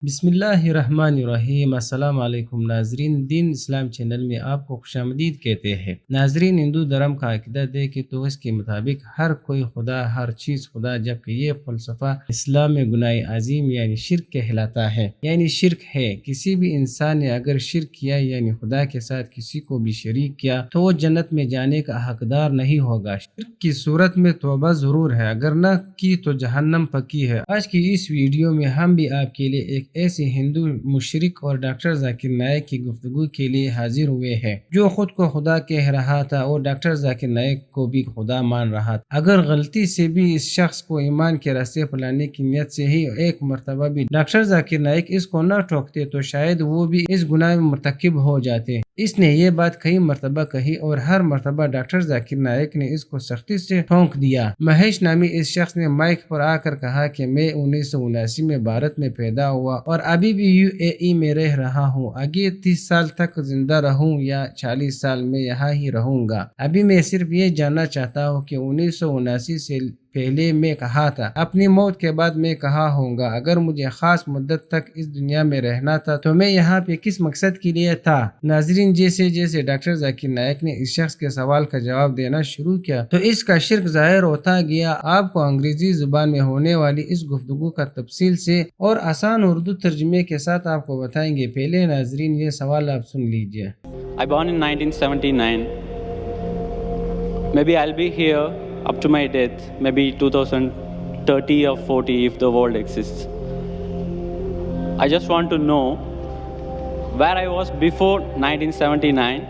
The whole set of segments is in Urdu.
بسم اللہ الرحمن الرحیم۔ السلام علیکم ناظرین، دین اسلام چینل میں آپ کو خوش آمدید کہتے ہیں۔ ناظرین، ہندو دھرم کا عقیدہ ہے کہ تو اس کے مطابق ہر کوئی خدا، ہر چیز خدا، جبکہ یہ فلسفہ اسلام میں گناہ عظیم یعنی شرک کہلاتا ہے۔ یعنی شرک ہے، کسی بھی انسان نے اگر شرک کیا یعنی خدا کے ساتھ کسی کو بھی شریک کیا تو وہ جنت میں جانے کا حقدار نہیں ہوگا۔ شرک کی صورت میں توبہ ضرور ہے، اگر نہ کی تو جہنم پکی ہے۔ آج کی اس ویڈیو میں ہم بھی آپ کے لیے ایک ایسے ہندو مشرک اور ڈاکٹر ذاکر نائک کی گفتگو کے لیے حاضر ہوئے ہیں جو خود کو خدا کہہ رہا تھا اور ڈاکٹر ذاکر نائک کو بھی خدا مان رہا تھا۔ اگر غلطی سے بھی اس شخص کو ایمان کے راستے پر لانے کی نیت سے ہی ایک مرتبہ بھی ڈاکٹر ذاکر نائک اس کو نہ ٹوکتے تو شاید وہ بھی اس گناہ میں مرتکب ہو جاتے۔ اس نے یہ بات کئی مرتبہ کہی اور ہر مرتبہ ڈاکٹر ذاکر نائک نے اس کو سختی سے ٹھونک دیا۔ مہیش نامی اس شخص نے مائک پر آ کر کہا کہ میں 1979 میں بھارت میں پیدا ہوا اور ابھی بھی UAE میں رہ رہا ہوں۔ آگے 30 سال تک زندہ رہوں یا 40 سال میں یہاں ہی رہوں گا۔ ابھی میں صرف یہ جاننا چاہتا ہوں کہ 1979 سے پہلے میں کہا تھا، اپنی موت کے بعد میں کہاں ہوں گا۔ اگر مجھے خاص مدت تک اس دنیا میں رہنا تھا تو میں یہاں پہ کس مقصد کے لیے تھا؟ ناظرین، جیسے جیسے ڈاکٹر ذاکر نائک نے اس شخص کے سوال کا جواب دینا شروع کیا تو اس کا شرک ظاہر ہوتا گیا۔ آپ کو انگریزی زبان میں ہونے والی اس گفتگو کا تفصیل سے اور آسان اردو ترجمے کے ساتھ آپ کو بتائیں گے۔ پہلے ناظرین یہ سوال آپ سن لیجئے۔ I born in 1979. Maybe I'll be here up to my death, maybe 2030 or 40 if the world exists. I just want to know where I was before 1979,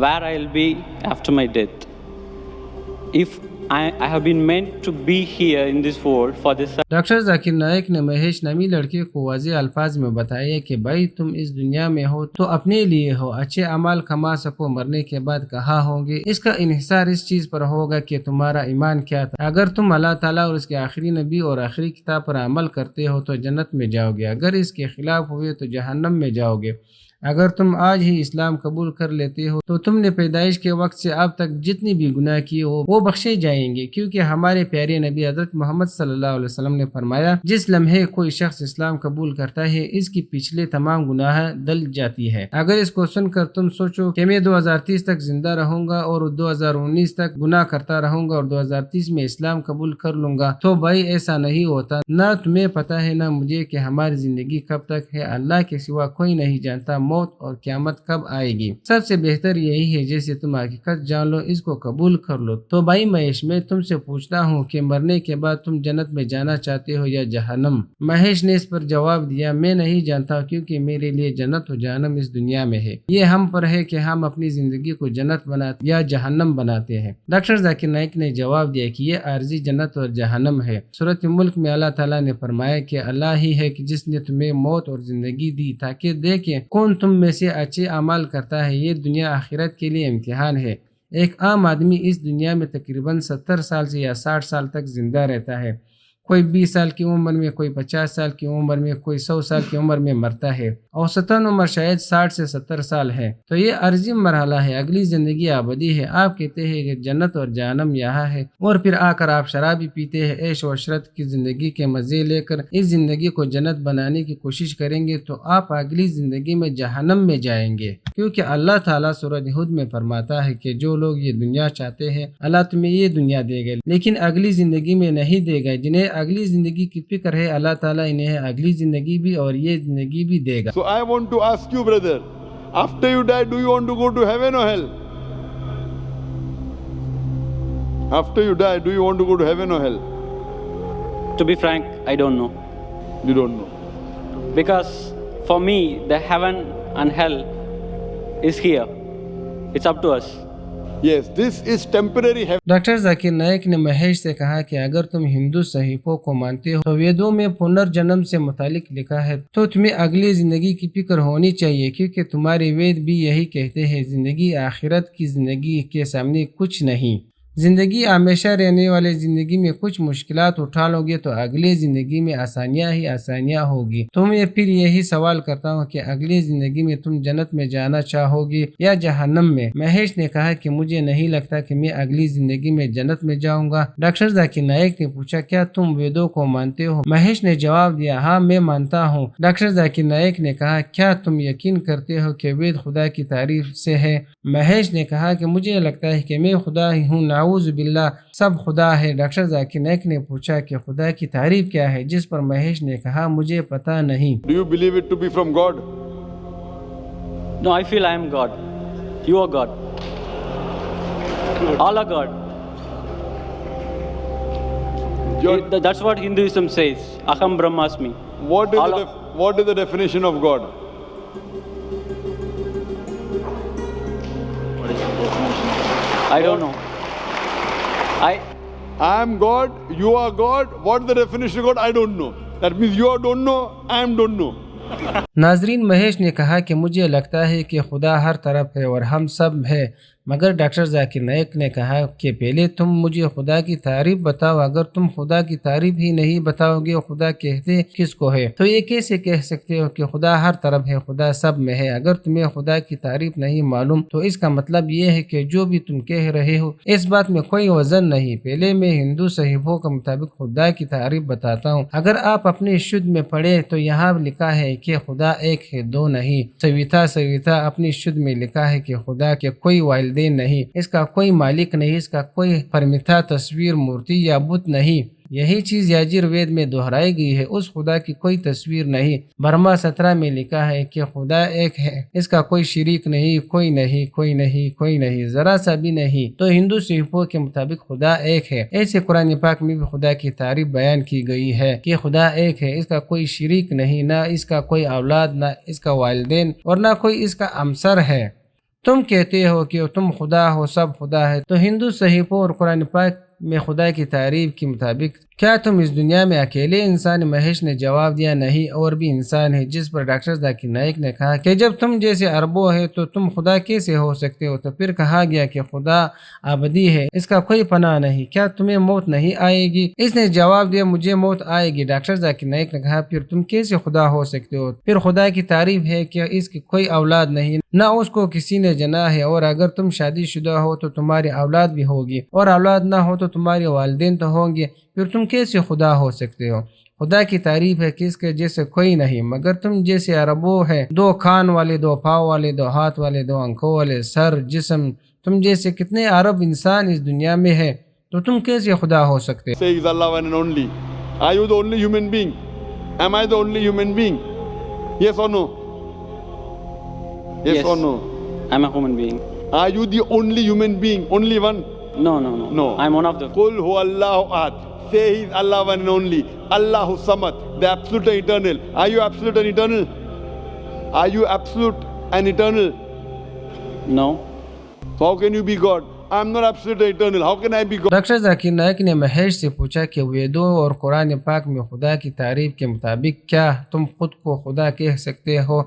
where I'll be after my death. If I have been meant to be here in this world for this. Doctor Zakir Naik نے مہیش نامی لڑکے کو واضح الفاظ میں بتایا کہ بھائی تم اس دنیا میں ہو تو اپنے لیے ہو، اچھے اعمال کما سکو، مرنے کے بعد کہاں ہوں گے۔ اس کا انحصار اس چیز پر ہوگا کہ تمہارا ایمان کیا تھا۔ اگر تم اللہ تعالیٰ اور اس کے آخری نبی اور آخری کتاب پر عمل کرتے ہو تو جنت میں جاؤ گے، اگر اس کے خلاف ہوئے تو جہنم میں جاؤ گے۔ اگر تم آج ہی اسلام قبول کر لیتے ہو تو تم نے پیدائش کے وقت سے اب تک جتنی بھی گناہ کیے ہو وہ بخشے جائیں گے، کیونکہ ہمارے پیارے نبی حضرت محمد صلی اللہ علیہ وسلم نے فرمایا، جس لمحے کوئی شخص اسلام قبول کرتا ہے اس کی پچھلے تمام گناہ دل جاتی ہے۔ اگر اس کو سن کر تم سوچو کہ میں 2030 تک زندہ رہوں گا اور 2019 تک گناہ کرتا رہوں گا اور 2030 میں اسلام قبول کر لوں گا تو بھائی ایسا نہیں ہوتا۔ نہ تمہیں پتا ہے نہ مجھے کہ ہماری زندگی کب تک ہے، اللہ کے سوا کوئی نہیں جانتا موت اور قیامت کب آئے گی۔ سب سے بہتر یہی ہے جیسے تم حقیقت جان لو، اس کو قبول کر لو۔ تو بھائی مہیش، میں تم سے پوچھتا ہوں کہ مرنے کے بعد تم جنت میں جانا چاہتے ہو یا جہنم؟ مہیش نے اس پر جواب دیا، میں نہیں جانتا کیونکہ میرے لیے جنت و جہنم اس دنیا میں ہے، یہ ہم پر ہے کہ ہم اپنی زندگی کو جنت بناتے یا جہنم بناتے ہیں۔ ڈاکٹر ذاکر نائک نے جواب دیا کہ یہ عارضی جنت اور جہنم ہے۔ سورۃ ملک میں اللہ تعالیٰ نے فرمایا کہ اللہ ہی ہے کہ جس نے تمہیں موت اور زندگی دی تاکہ دیکھیں کون تم میں سے اچھے اعمال کرتا ہے۔ یہ دنیا آخرت کے لیے امتحان ہے۔ ایک عام آدمی اس دنیا میں تقریباً 70 سال سے یا 60 سال تک زندہ رہتا ہے۔ کوئی 20 سال کی عمر میں، کوئی 50 سال کی عمر میں، کوئی 100 سال کی عمر میں مرتا ہے۔ اوسطاً عمر شاید 60 سے 70 سال ہے۔ تو یہ عارضی مرحلہ ہے، اگلی زندگی ابدی ہے۔ آپ کہتے ہیں کہ جنت اور جہنم یہاں ہے اور پھر آ کر آپ شرابی پیتے ہیں، عیش و عشرت کی زندگی کے مزے لے کر اس زندگی کو جنت بنانے کی کوشش کریں گے تو آپ اگلی زندگی میں جہنم میں جائیں گے، کیونکہ اللہ تعالیٰ سورۃ ہود میں فرماتا ہے کہ جو لوگ یہ دنیا چاہتے ہیں اللہ تمہیں یہ دنیا دے گا لیکن اگلی زندگی میں نہیں دے گا۔ جنہیں اگلی زندگی کی فکر ہے اللہ تعالیٰ انہیں اگلی زندگی بھی اور یہ زندگی بھی دے گا۔ So I want to ask you, brother, after you die, do you want to go to heaven or hell? After you die, do you want to go to heaven or hell? To be frank, I don't know. You don't know. Because for me, the heaven and hell is here. It's up to us. Yes, this is temporary heaven. Doctor Zakir Naik نے مہیش سے کہا کہ اگر تم ہندو صحیفوں کو مانتے ہو تو ویدوں میں پنرجنم سے متعلق لکھا ہے تو تمہیں اگلی زندگی کی فکر ہونی چاہیے، کیونکہ تمہارے وید بھی یہی کہتے ہیں، زندگی آخرت کی زندگی کے سامنے کچھ نہیں۔ زندگی ہمیشہ رہنے والے زندگی میں کچھ مشکلات اٹھا لو گے تو اگلی زندگی میں آسانیاں ہی آسانیاں ہوگی. تو میں پھر یہی سوال کرتا ہوں کہ اگلی زندگی میں تم جنت میں جانا چاہو گی یا جہنم میں؟ مہیش نے کہا کہ مجھے نہیں لگتا کہ میں اگلی زندگی میں جنت میں جاؤں گا. ڈاکٹر ذاکر نائک نے پوچھا کیا تم ویدوں کو مانتے ہو؟ مہیش نے جواب دیا ہاں میں مانتا ہوں. ڈاکٹر ذاکر نائک نے کہا کیا تم یقین کرتے ہو کہ وید خدا کی تعریف سے ہے؟ مہیش نے کہا کہ مجھے لگتا ہے کہ میں خدا ہی ہوں، نعوذ باللہ سب خدا ہے. ڈاکٹر ذاکر نائک نے پوچھا کہ خدا کی تعریف کیا ہے؟ جس پر مہیش نے کہا مجھے پتا نہیں. Do you believe it to be from God? No, I feel I am God. You are God. All are God. That's what Hinduism says. Aham Brahmasmi. What is the definition of God? I don't know. I am God, you are God. What is the definition of God? I don't know. That means you don't know, I don't know. ناظرین، مہیش نے کہا کہ مجھے لگتا ہے کہ خدا ہر طرف ہے اور ہم سب ہے، مگر ڈاکٹر ذاکر نائک نے کہا کہ پہلے تم مجھے خدا کی تعریف بتاؤ. اگر تم خدا کی تعریف ہی نہیں بتاؤ گے خدا کہتے کس کو ہے؟ تو یہ کیسے کہہ سکتے ہو کہ خدا ہر طرف ہے، خدا سب میں ہے؟ اگر تمہیں خدا کی تعریف نہیں معلوم تو اس کا مطلب یہ ہے کہ جو بھی تم کہہ رہے ہو اس بات میں کوئی وزن نہیں. پہلے میں ہندو صحیفوں کے مطابق خدا کی تعریف بتاتا ہوں. اگر آپ اپنے شدھ میں پڑھیں تو یہاں لکھا ہے کہ خدا ایک ہے، دو نہیں. سویتا اپنی شدھ میں لکھا ہے کہ خدا کے کوئی والدین نہیں، اس کا کوئی مالک نہیں، اس کا کوئی پرمتھا تصویر مورتی یا بت نہیں. یہی چیز یاجر وید میں دہرائی گئی ہے، اس خدا کی کوئی تصویر نہیں. برہما 17 میں لکھا ہے کہ خدا ایک ہے، اس کا کوئی شریک نہیں، کوئی نہیں کوئی نہیں کوئی نہیں، ذرا سا بھی نہیں. تو ہندو صحیفوں کے مطابق خدا ایک ہے. ایسے قرآن پاک میں بھی خدا کی تعریف بیان کی گئی ہے کہ خدا ایک ہے، اس کا کوئی شریک نہیں، نہ اس کا کوئی اولاد، نہ اس کا والدین اور نہ کوئی اس کا ہمسر ہے. تم کہتے ہو کہ تم خدا ہو، سب خدا ہے. تو ہندو صحیفوں اور قرآن پاک میں خدا کی تعریف کے مطابق کیا تم اس دنیا میں اکیلے انسان؟ مہیش نے جواب دیا نہیں، اور بھی انسان ہے. جس پر ڈاکٹر ذاکر نائک نے کہا کہ جب تم جیسے اربوں ہے تو تم خدا کیسے ہو سکتے ہو؟ تو پھر کہا گیا کہ خدا ابدی ہے، اس کا کوئی فنا نہیں. کیا تمہیں موت نہیں آئے گی؟ اس نے جواب دیا مجھے موت آئے گی. ڈاکٹر ذاکر نائک نے کہا پھر تم کیسے خدا ہو سکتے ہو؟ پھر خدا کی تعریف ہے کہ اس کی کوئی اولاد نہیں، نہ اس کو کسی نے جنا ہے، اور اگر تم شادی شدہ ہو تو تمہاری اولاد بھی ہوگی، اور اولاد نہ ہو تو تمہارے والدین تو ہوں گے. پھر تم کیسے خدا ہو سکتے ہو؟ خدا کی تعریف ہے کہ اس کے جیسے کوئی نہیں، مگر تم جیسے عربوں ہے، دو کان والے، دو پاؤں والے، دو ہاتھ والے، دو آنکھوں والے، سر، جسم. تم جیسے کتنے عرب انسان اس دنیا میں ہے، تو تم کیسے خدا ہو سکتے؟ Say is Allah one and only. Are you the only human being? Am I the only human being? Yes or no? Yes or no? I'm a human being. Are you the only human being? Only one? No. I'm one of them. Qul hu Allahu ahad. Say he is Allah one and only. Allahu samad. The absolute and eternal. Are you absolute and eternal? Are you absolute and eternal? No. So how can you be God? I'm not absolute and eternal. How can I be God? Doctor Zakir Naik نے مہیش سے پوچھا کہ ویدوں اور قرآن پاک میں خدا کی تعریف کے مطابق کیا تم خود کو خدا کہہ سکتے ہو؟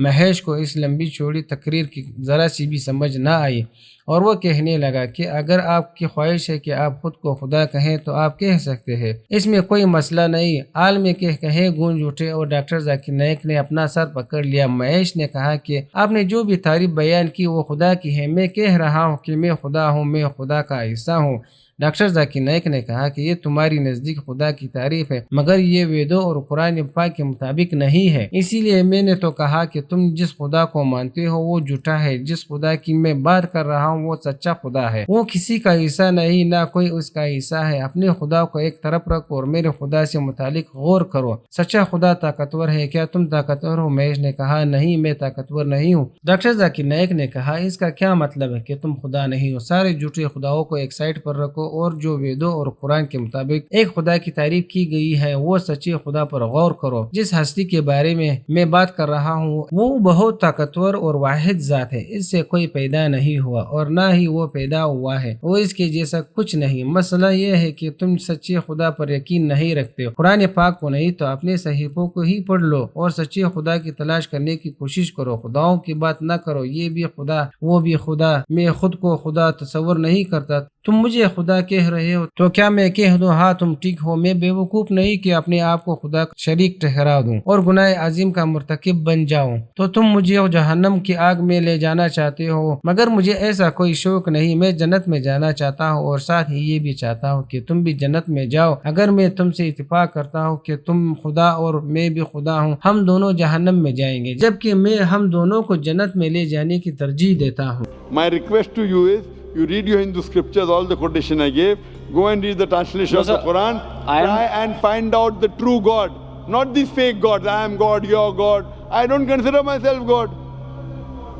مہیش کو اس لمبی چوڑی تقریر کی ذرا سی بھی سمجھ نہ آئی، اور وہ کہنے لگا کہ اگر آپ کی خواہش ہے کہ آپ خود کو خدا کہیں تو آپ کہہ سکتے ہیں، اس میں کوئی مسئلہ نہیں. عالم کے کہیں گونج اٹھے اور ڈاکٹر ذاکر نائک نے اپنا سر پکڑ لیا. مہیش نے کہا کہ آپ نے جو بھی تعریف بیان کی وہ خدا کی ہے. میں کہہ رہا ہوں کہ میں خدا ہوں، میں خدا کا حصہ ہوں. ڈاکٹر ذاکر نائک نے کہا کہ یہ تمہاری نزدیک خدا کی تعریف ہے، مگر یہ ویدوں اور قرآن پاک کے مطابق نہیں ہے. اسی لیے میں نے تو کہا کہ تم جس خدا کو مانتے ہو وہ جھوٹا ہے. جس خدا کی میں بات کر رہا ہوں وہ سچا خدا ہے، وہ کسی کا حصہ نہیں، نہ کوئی اس کا حصہ ہے. اپنے خدا کو ایک طرف رکھو اور میرے خدا سے متعلق غور کرو. سچا خدا طاقتور ہے. کیا تم طاقتور ہو؟ مہیش نے کہا نہیں، میں طاقتور نہیں ہوں. ڈاکٹر ذاکر نائک نے کہا اس کا کیا مطلب ہے کہ تم خدا نہیں ہو؟ سارے جھوٹے خداؤں کو ایک سائڈ پر رکھو اور جو ویدوں اور قرآن کے مطابق ایک خدا کی تعریف کی گئی ہے وہ سچے خدا پر غور کرو. جس ہستی کے بارے میں بات کر رہا ہوں وہ بہت طاقتور اور واحد ذات ہے. اس سے کوئی پیدا نہیں ہوا اور نہ ہی وہ پیدا ہوا ہے، وہ اس کے جیسا کچھ نہیں. مسئلہ یہ ہے کہ تم سچے خدا پر یقین نہیں رکھتے ہو. قرآن پاک کو نہیں تو اپنے صحیفوں کو ہی پڑھ لو اور سچے خدا کی تلاش کرنے کی کوشش کرو. خداؤں کی بات نہ کرو، یہ بھی خدا وہ بھی خدا. میں خود کو خدا تصور نہیں کرتا. تم مجھے خدا کہہ رہے ہو تو کیا میں کہہ دوں ہاں تم ٹھیک ہو؟ میں بیوقوف نہیں کہ اپنے آپ کو خدا کا شریک ٹھہرا دوں اور گناہ عظیم کا مرتکب بن جاؤں۔ تو تم مجھے جہنم کی آگ میں لے جانا چاہتے ہو، مگر مجھے ایسا کوئی شوق نہیں۔ میں جنت میں جانا چاہتا ہوں اور ساتھ ہی یہ بھی چاہتا ہوں کہ تم بھی جنت میں جاؤ۔ اگر میں تم سے اتفاق کرتا ہوں کہ تم خدا اور میں بھی خدا ہوں، ہم دونوں جہنم میں جائیں گے، جبکہ میں ہم دونوں کو جنت میں لے جانے کی ترجیح دیتا ہوں۔ My request to you is, you read your Hindu scriptures, all the quotation I gave, go and read the translation No, of the sir. Quran, I am- try and find out the true God, not these fake gods. I am God, you are God. I don't consider myself God.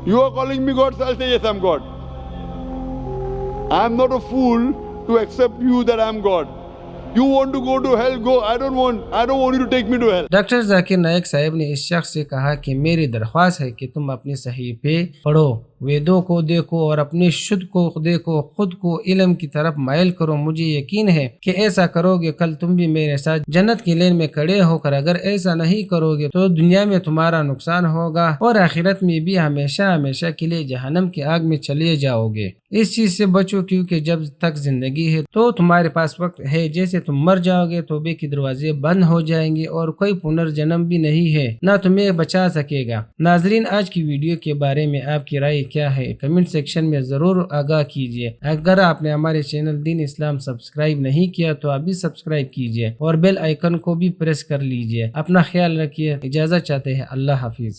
You are calling me God, so I'll say yes, I'm God. I am not a fool to accept you that I am God. You want to go to hell, go. I don't want you to take me to hell. Doctor Zakir Naik sahab نے اس شخص سے کہا کہ میری درخواست ہے کہ تم اپنے صحیفے پڑھو، ویدوں کو دیکھو اور اپنی شدھ کو دیکھو، خود کو علم کی طرف مائل کرو۔ مجھے یقین ہے کہ ایسا کرو گے کل تم بھی میرے ساتھ جنت کی لین میں کھڑے ہو کر۔ اگر ایسا نہیں کرو گے تو دنیا میں تمہارا نقصان ہوگا اور آخرت میں بھی ہمیشہ ہمیشہ کے لیے جہنم کی آگ میں چلے جاؤ گے۔ اس چیز سے بچو کیونکہ جب تک زندگی ہے تو تمہارے پاس وقت ہے، جیسے تم مر جاؤ گے توبے کے دروازے بند ہو جائیں گے اور کوئی پنرجنم بھی نہیں ہے، نہ تمہیں بچا سکے گا۔ ناظرین، آج کی ویڈیو کے بارے میں آپ کی رائے کیا ہے؟ کمنٹ سیکشن میں ضرور آگاہ کیجیے۔ اگر آپ نے ہمارے چینل دین اسلام سبسکرائب نہیں کیا تو ابھی سبسکرائب کیجیے اور بیل آئیکن کو بھی پریس کر لیجیے۔ اپنا خیال رکھیے، اجازت چاہتے ہیں، اللہ حافظ۔